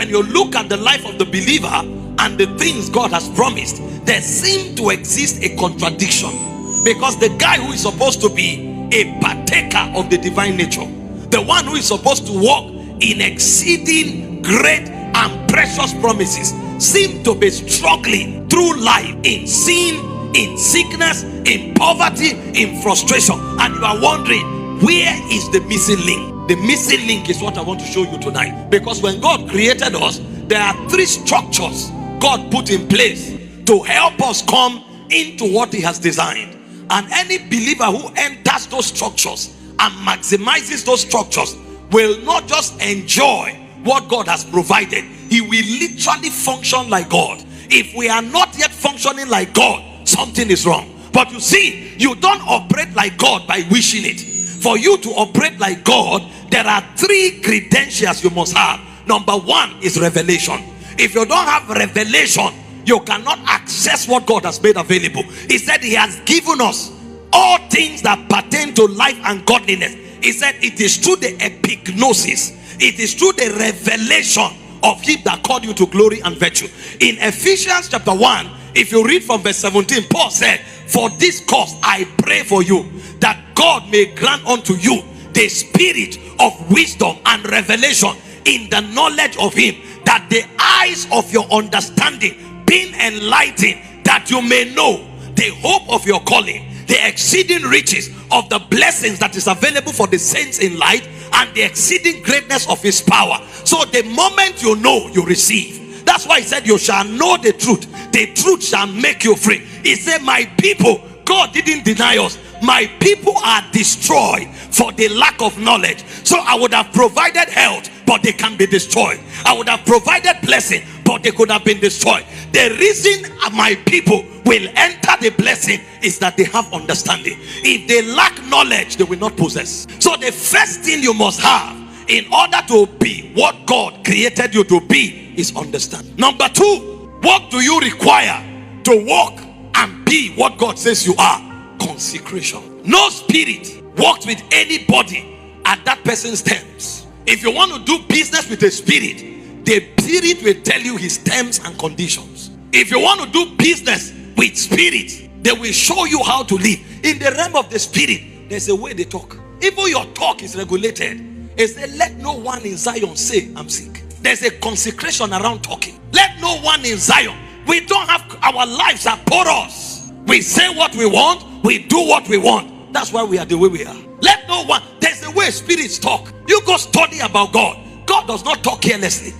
when you look at the life of the believer and the things God has promised, there seems to exist a contradiction. Because the guy who is supposed to be a partaker of the divine nature, the one who is supposed to walk in exceeding great and precious promises, seem to be struggling through life in sin, in sickness, in poverty, in frustration. And you are wondering, where is the missing link? The missing link is what I want to show you tonight. Because when God created us, there are three structures God put in place to help us come into what He has designed. And any believer who enters those structures and maximizes those structures will not just enjoy what God has provided, he will literally function like God. If we are not yet functioning like God, something is wrong. But you see, you don't operate like God by wishing it. For you to operate like God, there are three credentials you must have. Number one is revelation. If you don't have revelation, you cannot access what God has made available. He said He has given us all things that pertain to life and godliness. He said it is through the epignosis, it is through the revelation of Him that called you to glory and virtue. In Ephesians chapter 1, if you read from verse 17, Paul said, "For this cause I pray for you, that God may grant unto you the spirit of wisdom and revelation in the knowledge of Him, that the eyes of your understanding being enlightened, that you may know the hope of your calling, the exceeding riches of the blessings that is available for the saints in light, and the exceeding greatness of His power." So the moment you know, you receive. That's why He said, "You shall know the truth shall make you free." He said, "My people," God didn't deny us, "my people are destroyed for the lack of knowledge." So I would have provided health, but they can be destroyed. I would have provided blessing, but they could have been destroyed. The reason my people will enter the blessing is that they have understanding. If they lack knowledge, they will not possess. So the first thing you must have in order to be what God created you to be is understanding. Number two, what do you require to walk and be what God says you are? Consecration. No spirit works with anybody at that person's terms. If you want to do business with a spirit, the spirit will tell you his terms and conditions. If you want to do business with spirit, they will show you how to live. In the realm of the spirit, there's a way they talk. Even your talk is regulated. It says, "Let no one in Zion say, I'm sick." There's a consecration around talking. Let no one in Zion. We don't have, our lives are porous. We say what we want, we do what we want. That's why we are the way we are. Let no one, there's a way spirits talk. You go study about God. God does not talk carelessly.